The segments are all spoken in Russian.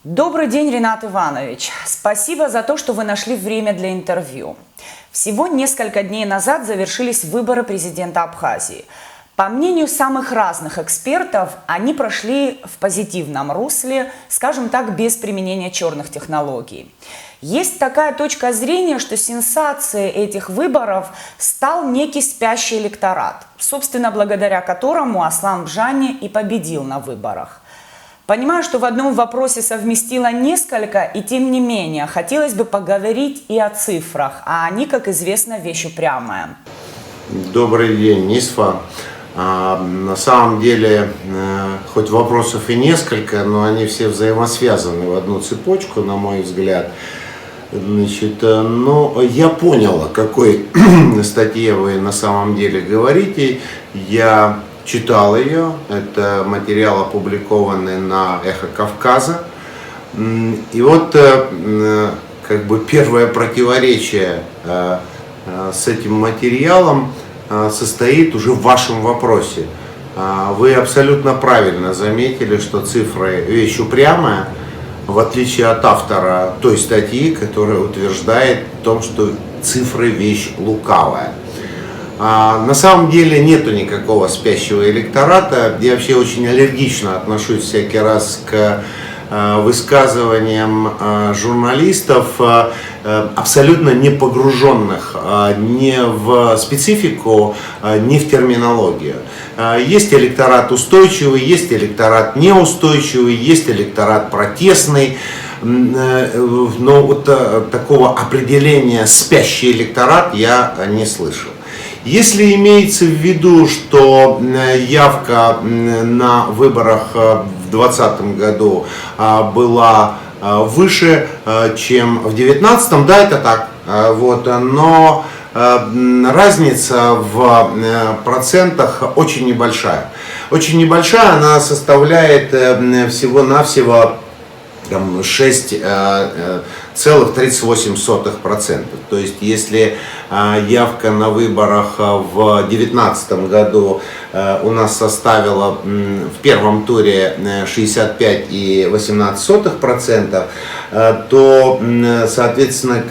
Добрый день, Ринат Иванович. Спасибо за то, что вы нашли время для интервью. Всего несколько дней назад завершились выборы президента Абхазии. По мнению самых разных экспертов, они прошли в позитивном русле, скажем так, без применения черных технологий. Есть такая точка зрения, что сенсацией этих выборов стал некий спящий электорат, собственно, благодаря которому Аслан Бжани и победил на выборах. Понимаю, что в одном вопросе совместила несколько, и тем не менее, хотелось бы поговорить и о цифрах, а они, как известно, вещь упрямая. Добрый день, Нисфа. На самом деле, хоть вопросов и несколько, но они все взаимосвязаны в одну цепочку, на мой взгляд. Значит, я понял, о какой статье вы на самом деле говорите. Я читал ее, это материал, опубликованный на «Эхо Кавказа». И вот как бы первое противоречие с этим материалом состоит уже в вашем вопросе. Вы абсолютно правильно заметили, что цифры вещь упрямая, в отличие от автора той статьи, которая утверждает о том, что цифры вещь лукавая. На самом деле нету никакого спящего электората. Я вообще очень аллергично отношусь всякий раз к высказываниям журналистов, абсолютно не погруженных ни в специфику, ни в терминологию. Есть электорат устойчивый, есть электорат неустойчивый, есть электорат протестный. Но вот такого определения «спящий электорат» я не слышал. Если имеется в виду, что явка на выборах в 2020 году была выше, чем в 2019, да, это так. Вот, но разница в процентах очень небольшая. Очень небольшая, она составляет всего-навсего 6,38%. То есть, если явка на выборах в 2019 году у нас составила в первом туре 65,18%, то, соответственно,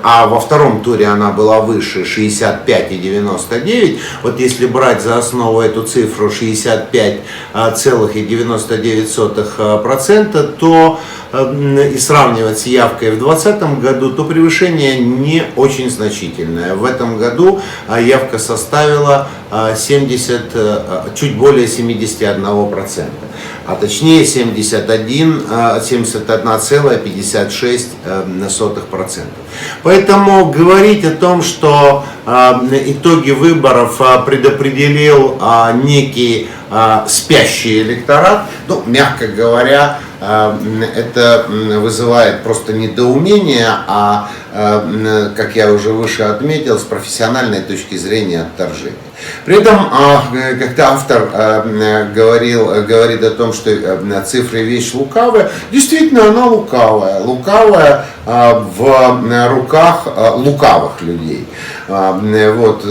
а во втором туре она была выше 65,99%. Вот если брать за основу эту цифру 65,99%, то и сравнивать с явкой в 2020 году, то превышение не очень значительное. В этом году явка составила чуть более 71%, а точнее 71,56%. Поэтому говорить о том, что итоги выборов предопределил некий спящий электорат, мягко говоря, это вызывает просто недоумение, как я уже выше отметил, с профессиональной точки зрения отторжение. При этом, когда автор говорит о том, что цифры вещь лукавая, действительно она лукавая. Лукавая в руках лукавых людей. Вот,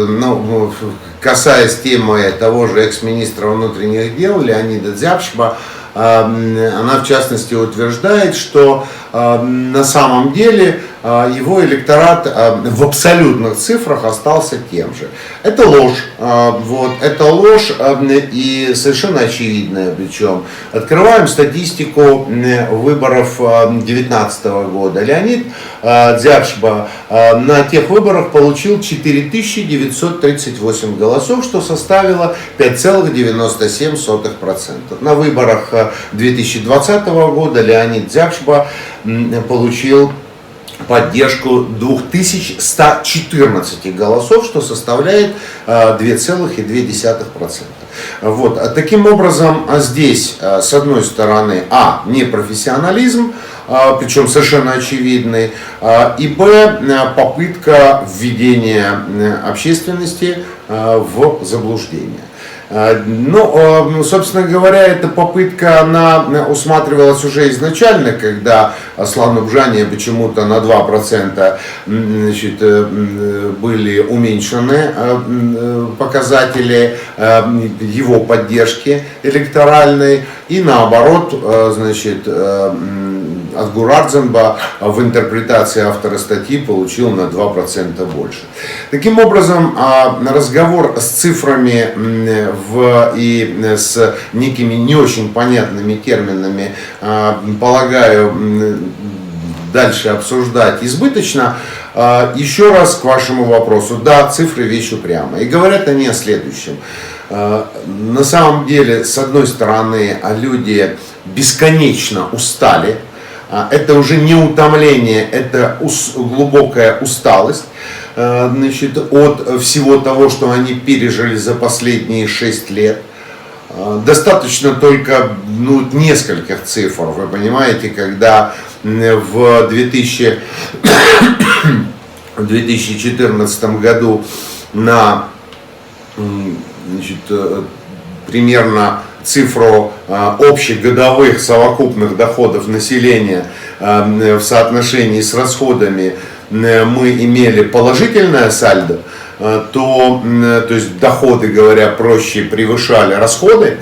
касаясь темы того же экс-министра внутренних дел Леонида Дзяпшба, она в частности утверждает, что на самом деле его электорат в абсолютных цифрах остался тем же. Это ложь. Это ложь и совершенно очевидная. Причем открываем статистику выборов 2019 года. Леонид Дзяпшба на тех выборах получил 4938 голосов, что составило 5,97%. На выборах 2020 года Леонид Дзяпшба получил поддержку 2114 голосов, что составляет 2,2%. Вот. Таким образом, здесь, с одной стороны, непрофессионализм, причем совершенно очевидный, и попытка введения общественности в заблуждение. Ну, собственно говоря, эта попытка, она усматривалась уже изначально, когда Аслан Убжания почему-то на 2% значит, были уменьшены показатели его поддержки электоральной, и наоборот, значит, Адгурадзенба в интерпретации автора статьи получил на 2% больше. Таким образом, разговор с цифрами и с некими не очень понятными терминами, полагаю, дальше обсуждать избыточно. Еще раз к вашему вопросу. Да, цифры вещь упрямая. И говорят они о следующем. На самом деле, с одной стороны, люди бесконечно устали. Это уже не утомление, это глубокая усталость, значит, от всего того, что они пережили за последние 6 лет. Достаточно только нескольких цифр, вы понимаете, когда в 2014 году на, значит, примерно цифру общегодовых совокупных доходов населения в соотношении с расходами мы имели положительное сальдо, то есть доходы, говоря проще, превышали расходы,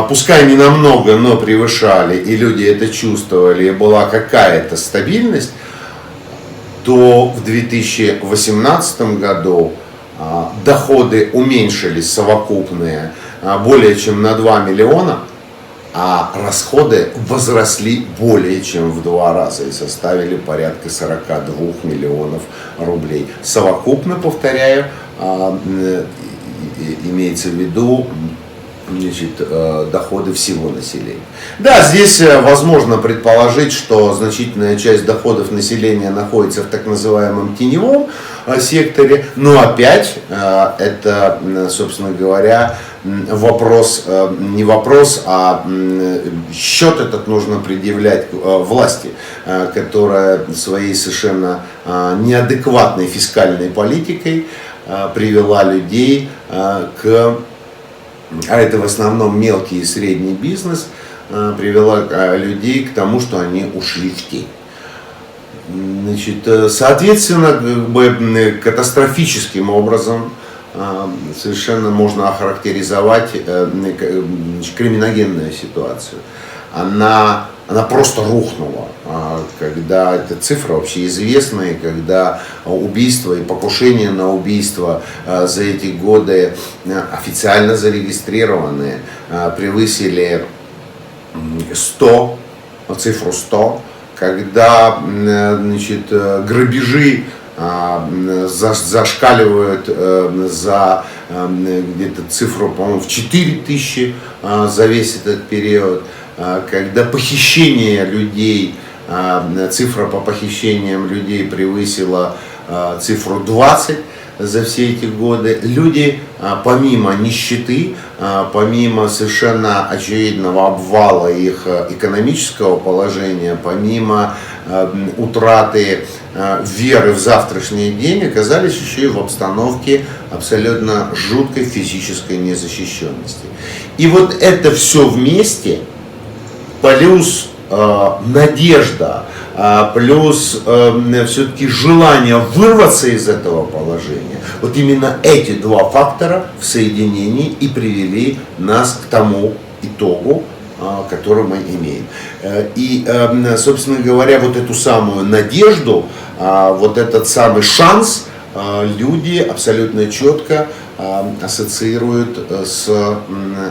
пускай не намного, но превышали, и люди это чувствовали, и была какая-то стабильность, то в 2018 году доходы уменьшились совокупные более чем на 2 миллиона, а расходы возросли более чем в 2 раза и составили порядка 42 миллионов рублей. Совокупно, повторяю, имеется в виду, значит, доходы всего населения. Да, здесь возможно предположить, что значительная часть доходов населения находится в так называемом теневом секторе, но опять это, собственно говоря, вопрос, не вопрос, а счет этот нужно предъявлять власти, которая своей совершенно неадекватной фискальной политикой привела людей к, а это в основном мелкий и средний бизнес, привела людей к тому, что они ушли в тень. Значит, соответственно, катастрофическим образом совершенно можно охарактеризовать криминогенную ситуацию. Она просто рухнула, когда эта цифра вообще известная, когда убийства и покушения на убийство за эти годы официально зарегистрированные превысили 100, цифру 100, когда, значит, грабежи зашкаливают за где-то цифру, по-моему, в 4000 за весь этот период, когда похищение людей, цифра по похищениям людей превысила цифру 20 за все эти годы. Люди, помимо нищеты, помимо совершенно очевидного обвала их экономического положения, помимо утраты веры в завтрашний день, оказались еще и в обстановке абсолютно жуткой физической незащищенности. И вот это все вместе, плюс надежда, плюс все-таки желание вырваться из этого положения, вот именно эти два фактора в соединении и привели нас к тому итогу, который мы имеем. И, собственно говоря, вот эту самую надежду, вот этот самый шанс люди абсолютно четко ассоциируют с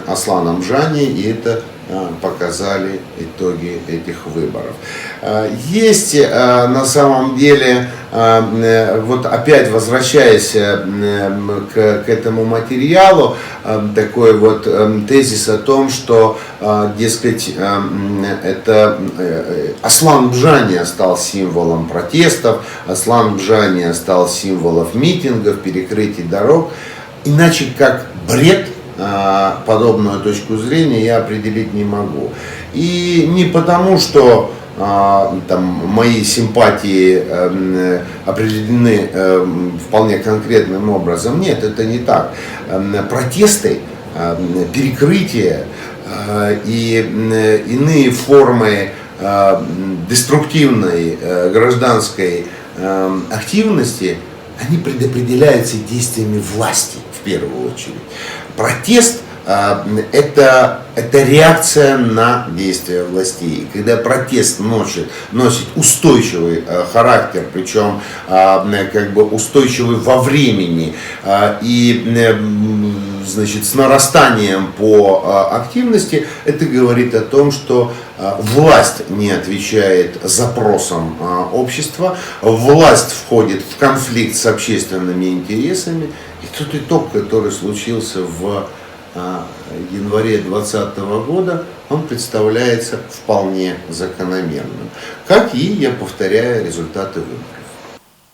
Асланом Убжанией, и это показали итоги этих выборов. Есть на самом деле, вот опять возвращаясь к этому материалу, такой вот тезис о том, что, дескать, это Аслан Убжания стал символом протестов, Аслан Убжания стал символом митингов, перекрытий дорог. Иначе как бред подобную точку зрения я определить не могу. И не потому, что там мои симпатии определены вполне конкретным образом. Нет, это не так. Протесты перекрытия и иные формы деструктивной гражданской активности, они предопределяются действиями власти в первую очередь. Протест это реакция на действия властей. И когда протест носит устойчивый характер, причем как бы устойчивый во времени и значит, с нарастанием по активности, это говорит о том, что власть не отвечает запросам общества, власть входит в конфликт с общественными интересами. И тот итог, который случился в январе 2020 года, он представляется вполне закономерным. Как и, я повторяю, результаты выборов.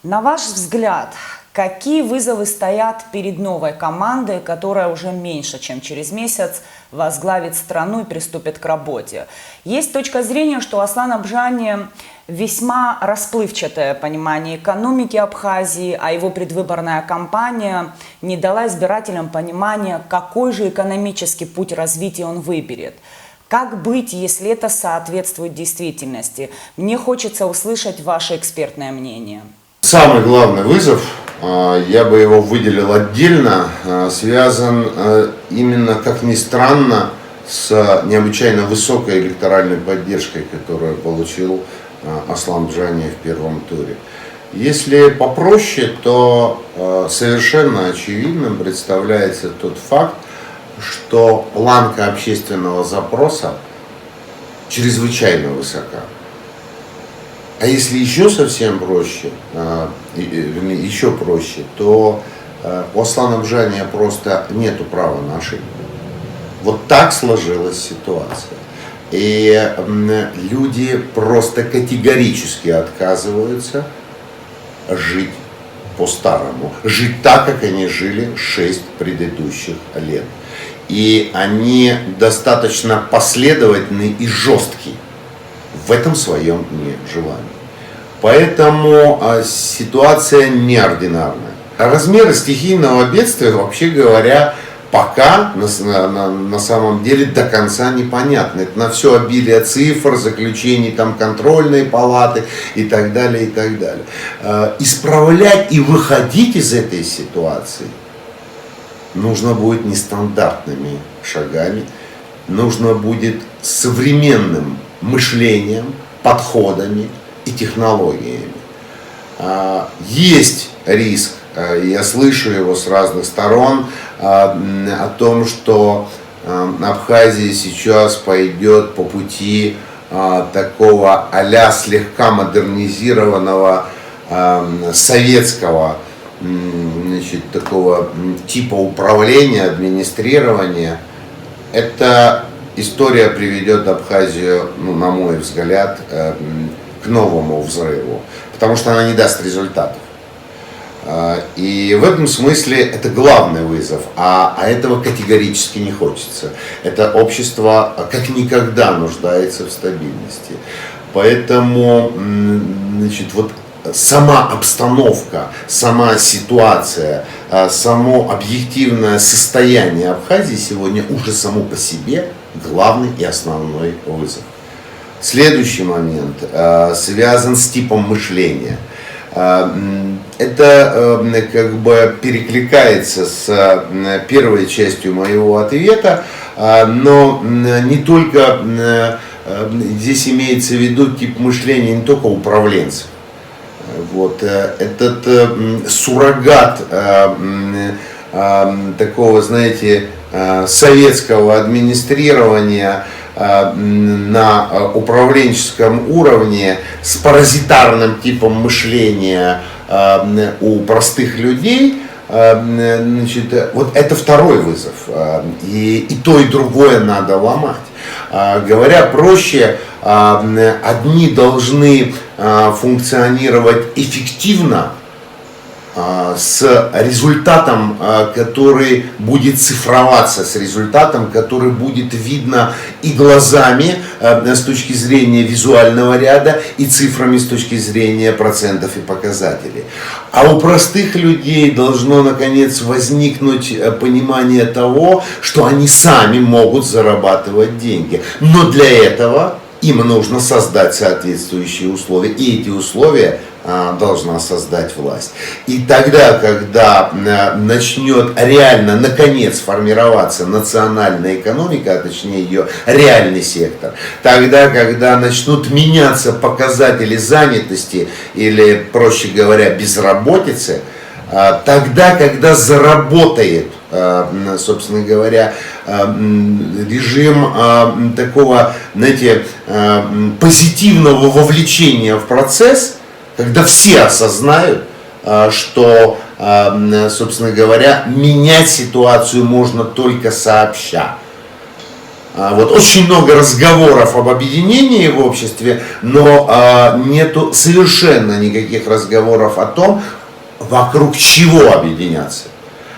На ваш взгляд, какие вызовы стоят перед новой командой, которая уже меньше, чем через месяц возглавит страну и приступит к работе? Есть точка зрения, что Аслан Абжани весьма расплывчатое понимание экономики Абхазии, а его предвыборная кампания не дала избирателям понимания, какой же экономический путь развития он выберет. Как быть, если это соответствует действительности? Мне хочется услышать ваше экспертное мнение. Самый главный вызов, я бы его выделил отдельно, связан именно, как ни странно, с необычайно высокой электоральной поддержкой, которую получил Аслан Абжани в первом туре. Если попроще, то совершенно очевидным представляется тот факт, что планка общественного запроса чрезвычайно высока. А если еще совсем проще, еще проще, то у Аслана Абжани просто нету права на ошибку. Вот так сложилась ситуация. И люди просто категорически отказываются жить по-старому, жить так, как они жили 6 предыдущих лет. И они достаточно последовательны и жесткие в этом своем нежелании. Поэтому ситуация неординарная. Размеры стихийного бедствия, вообще говоря, пока на самом деле до конца непонятно. Это на все обилие цифр, заключений там контрольной палаты и так далее, и так далее. Исправлять и выходить из этой ситуации нужно будет нестандартными шагами, нужно будет современным мышлением, подходами и технологиями. Есть риск, я слышу его с разных сторон, о том, что Абхазия сейчас пойдет по пути такого а-ля слегка модернизированного советского, значит, такого типа управления, администрирования. Эта история приведет Абхазию, на мой взгляд, к новому взрыву, потому что она не даст результатов. И в этом смысле это главный вызов, а этого категорически не хочется. Это общество как никогда нуждается в стабильности. Поэтому, значит, вот сама обстановка, сама ситуация, само объективное состояние Абхазии сегодня уже само по себе главный и основной вызов. Следующий момент связан с типом мышления. Это как бы перекликается с первой частью моего ответа, но не только здесь имеется в виду тип мышления не только управленцев. Вот, этот суррогат такого, знаете, советского администрирования на управленческом уровне с паразитарным типом мышления у простых людей, значит, вот это второй вызов. И то, и другое надо ломать. Говоря проще, одни должны функционировать эффективно, с результатом, который будет цифроваться, с результатом, который будет видно и глазами с точки зрения визуального ряда, и цифрами с точки зрения процентов и показателей. А у простых людей должно наконец возникнуть понимание того, что они сами могут зарабатывать деньги. Но для этого им нужно создать соответствующие условия. И эти условия должна создать власть. И тогда, когда начнет реально, наконец, формироваться национальная экономика, а точнее ее реальный сектор, тогда, когда начнут меняться показатели занятости или, проще говоря, безработицы, тогда, когда заработает, собственно говоря, режим такого, знаете, позитивного вовлечения в процесс, когда все осознают, что, собственно говоря, менять ситуацию можно только сообща. Вот очень много разговоров об объединении в обществе, но нету совершенно никаких разговоров о том, вокруг чего объединяться.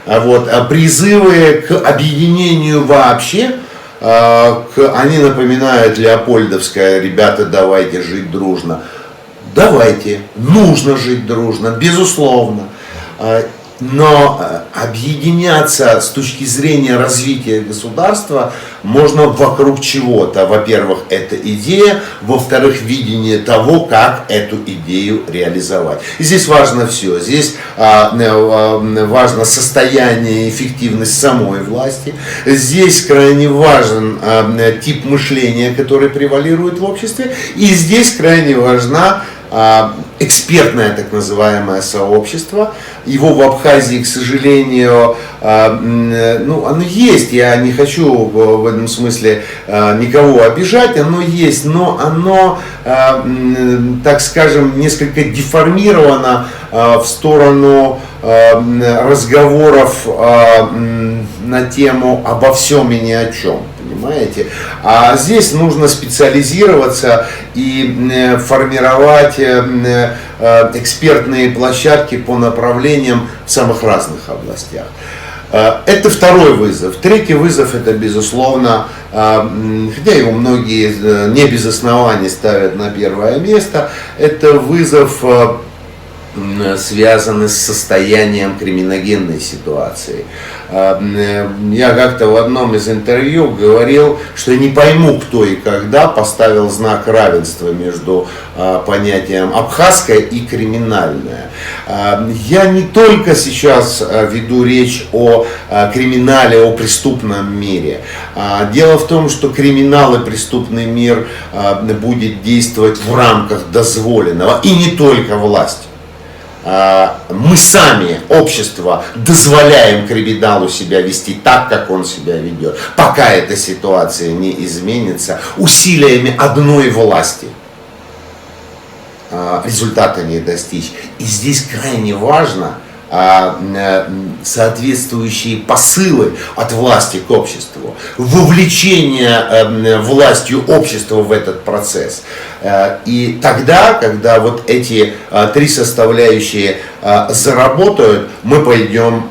Вот, призывы к объединению вообще, они напоминают леопольдовское: ребята, давайте жить дружно. Давайте, нужно жить дружно, безусловно. Но объединяться с точки зрения развития государства можно вокруг чего-то. Во-первых, это идея, во-вторых, видение того, как эту идею реализовать. И здесь важно все. Здесь важно состояние и эффективность самой власти. Здесь крайне важен тип мышления, который превалирует в обществе. И здесь крайне важна экспертное так называемое сообщество. Его в Абхазии, к сожалению, оно есть. Я не хочу в этом смысле никого обижать, оно есть, но оно, так скажем, несколько деформировано в сторону разговоров на тему обо всем и ни о чем. Понимаете? А здесь нужно специализироваться и формировать экспертные площадки по направлениям в самых разных областях. Это второй вызов. Третий вызов — это, безусловно, хотя его многие не без оснований ставят на первое место, это вызов, связаны с состоянием криминогенной ситуации. Я как-то в одном из интервью говорил, что я не пойму, кто и когда поставил знак равенства между понятием абхазское и криминальное. Я не только сейчас веду речь о криминале, о преступном мире. Дело в том, что криминал и преступный мир будет действовать в рамках дозволенного, и не только власть. Мы сами, общество, дозволяем криминалу себя вести так, как он себя ведет, пока эта ситуация не изменится усилиями одной власти. Результата не достичь. И здесь крайне важно соответствующие посылы от власти к обществу, вовлечение властью общества в этот процесс. И тогда, когда вот эти три составляющие заработают, мы пойдем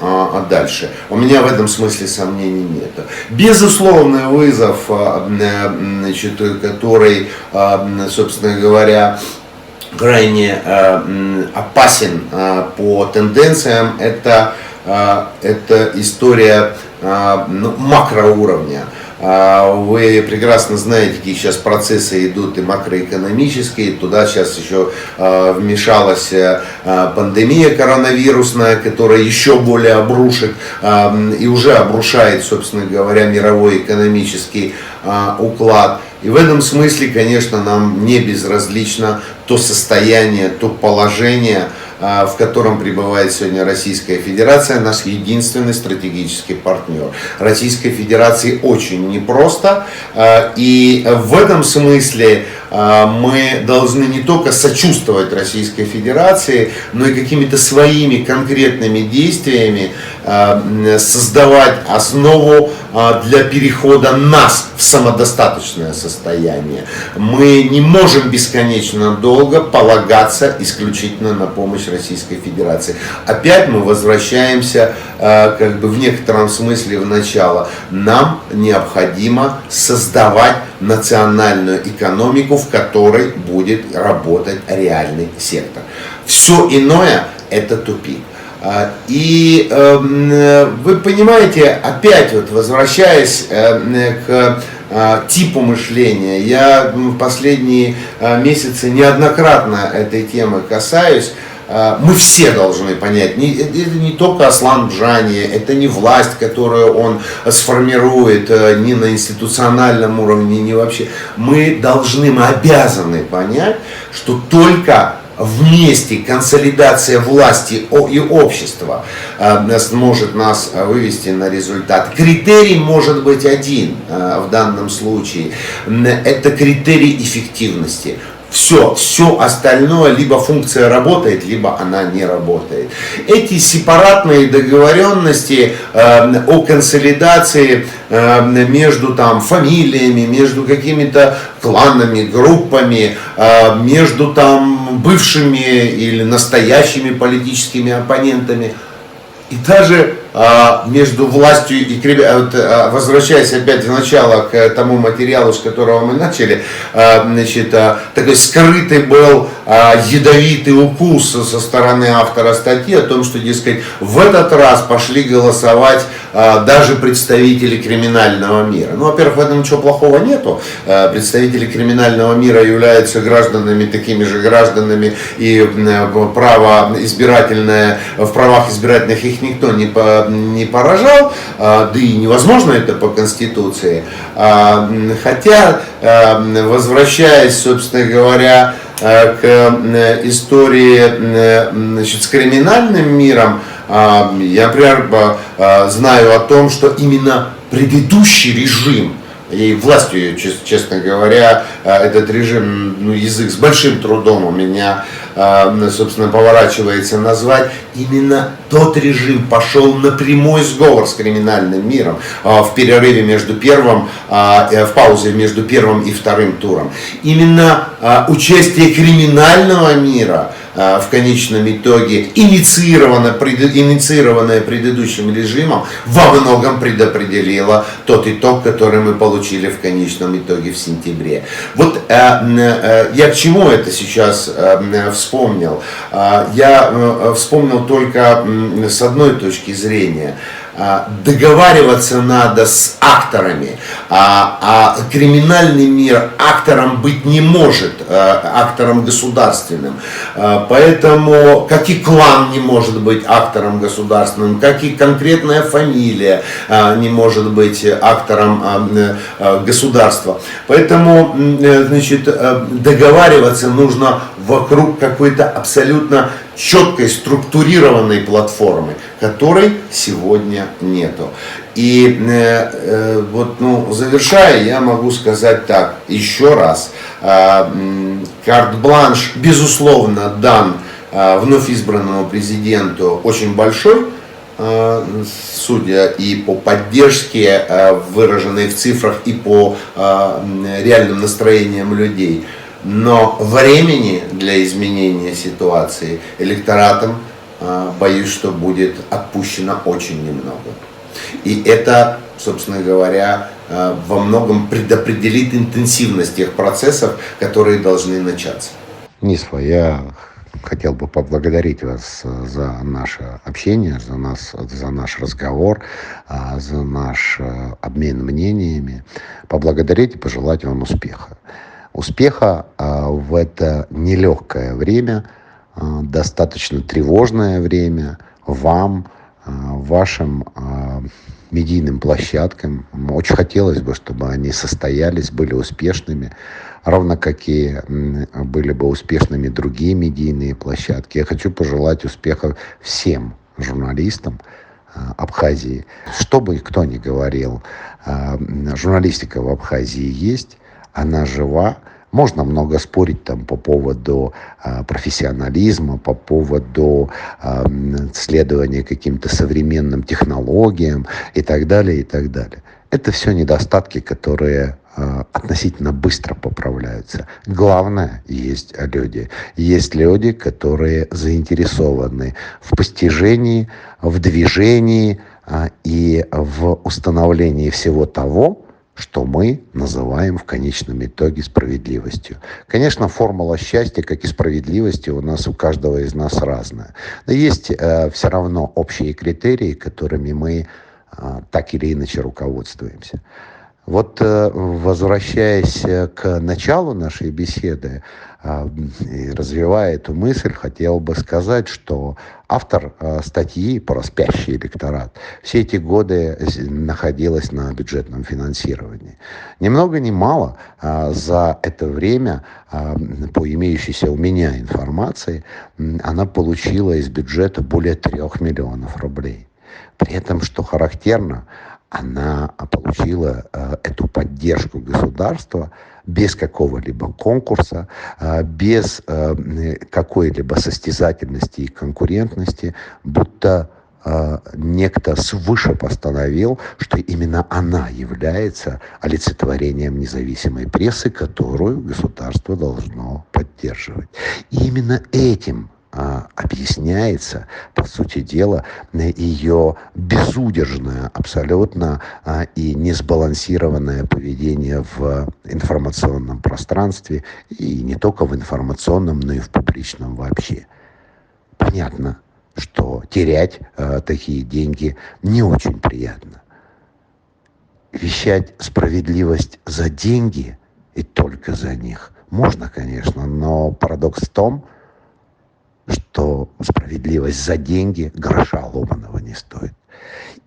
дальше. У меня в этом смысле сомнений нет. Безусловный вызов, значит, который, собственно говоря, крайне опасен по тенденциям, это история макроуровня. Вы прекрасно знаете, какие сейчас процессы идут и макроэкономические. Туда сейчас еще вмешалась пандемия коронавирусная, которая еще более обрушит и уже обрушает, собственно говоря, мировой экономический уклад. И в этом смысле, конечно, нам не безразлично то состояние, то положение, в котором пребывает сегодня Российская Федерация, наш единственный стратегический партнер. Российской Федерации очень непросто, и в этом смысле мы должны не только сочувствовать Российской Федерации, но и какими-то своими конкретными действиями создавать основу для перехода нас в самодостаточное состояние. Мы не можем бесконечно долго полагаться исключительно на помощь Российской Федерации. Опять мы возвращаемся в некотором смысле в начало. Нам необходимо создавать национальную экономику, в которой будет работать реальный сектор. Все иное – это тупик. И вы понимаете, опять возвращаясь к типу мышления, я в последние месяцы неоднократно этой темы касаюсь. Мы все должны понять, это не только Аслан Бжани, это не власть, которую он сформирует ни на институциональном уровне, ни вообще. Мы обязаны понять, что только вместе консолидация власти и общества сможет нас вывести на результат. Критерий может быть один в данном случае. Это критерий эффективности. Все остальное, либо функция работает, либо она не работает. Эти сепаратные договоренности о консолидации между фамилиями, между какими-то кланами, группами, между бывшими или настоящими политическими оппонентами, и даже между властью и возвращаясь опять в начало к тому материалу, с которого мы начали, такой скрытый был ядовитый укус со стороны автора статьи о том, что, дескать, в этот раз пошли голосовать даже представители криминального мира. Ну, во-первых, в этом ничего плохого нету. Представители криминального мира являются гражданами, такими же гражданами, и в правах избирательных их никто не поражал, да и невозможно это по Конституции. Хотя, возвращаясь, собственно говоря, к истории с криминальным миром, я, например, знаю о том, что именно предыдущий режим, и властью, честно говоря, этот режим, язык с большим трудом у меня, собственно, поворачивается назвать, именно тот режим пошел на прямой сговор с криминальным миром в перерыве в паузе между первым и вторым туром. Именно участие криминального мира в конечном итоге, инициированное предыдущим режимом, во многом предопределило тот итог, который мы получили в конечном итоге в сентябре. Вот я к чему это сейчас вспомнил? Я вспомнил только с одной точки зрения. Договариваться надо с акторами, а криминальный мир актором быть не может, актором государственным. Поэтому, как и клан не может быть актором государственным, как и конкретная фамилия не может быть актором государства. Поэтому, договариваться нужно вокруг какой-то абсолютно четкой, структурированной платформы, которой сегодня нету. И завершая, я могу сказать так, еще раз, карт-бланш, безусловно, дан вновь избранному президенту очень большой, судя и по поддержке, выраженной в цифрах, и по реальным настроениям людей. Но времени для изменения ситуации электоратом, боюсь, что будет отпущено очень немного. И это, собственно говоря, во многом предопределит интенсивность тех процессов, которые должны начаться. Нисфа, я хотел бы поблагодарить вас за наше общение, за наш разговор, за наш обмен мнениями. Поблагодарить и пожелать вам успеха. Успеха в это нелегкое время, достаточно тревожное время, вам, вашим медийным площадкам. Очень хотелось бы, чтобы они состоялись, были успешными, равно как и были бы успешными другие медийные площадки. Я хочу пожелать успеха всем журналистам Абхазии. Что бы кто ни говорил, журналистика в Абхазии есть, она жива, Можно много спорить там по поводу профессионализма, по поводу следования каким-то современным технологиям и так далее, и так далее. Это все недостатки, которые относительно быстро поправляются. Главное, есть люди. Есть люди, которые заинтересованы в постижении, в движении и в установлении всего того, что мы называем в конечном итоге справедливостью. Конечно, формула счастья, как и справедливости, у нас у каждого из нас разная. Но есть все равно общие критерии, которыми мы так или иначе руководствуемся. Вот возвращаясь к началу нашей беседы и развивая эту мысль, хотел бы сказать, что автор статьи про спящий электорат все эти годы находилась на бюджетном финансировании. Ни много ни мало за это время, по имеющейся у меня информации, она получила из бюджета более 3 миллионов рублей. При этом, что характерно, она получила эту поддержку государства без какого-либо конкурса, без какой-либо состязательности и конкурентности, будто некто свыше постановил, что именно она является олицетворением независимой прессы, которую государство должно поддерживать. И именно этим объясняется, по сути дела, ее безудержное абсолютно и несбалансированное поведение в информационном пространстве, и не только в информационном, но и в публичном вообще. Понятно, что терять такие деньги не очень приятно. Вещать справедливость за деньги и только за них можно, конечно, но парадокс в том, что справедливость за деньги гроша ломаного не стоит.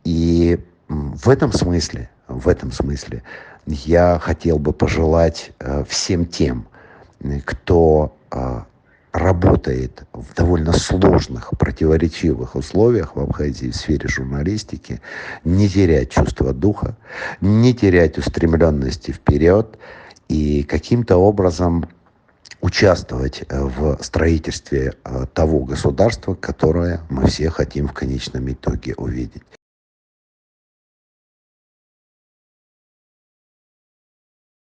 И в этом смысле я хотел бы пожелать всем тем, кто работает в довольно сложных, противоречивых условиях в Абхазии в сфере журналистики, не терять чувство духа, не терять устремленности вперед и каким-то образом участвовать в строительстве того государства, которое мы все хотим в конечном итоге увидеть.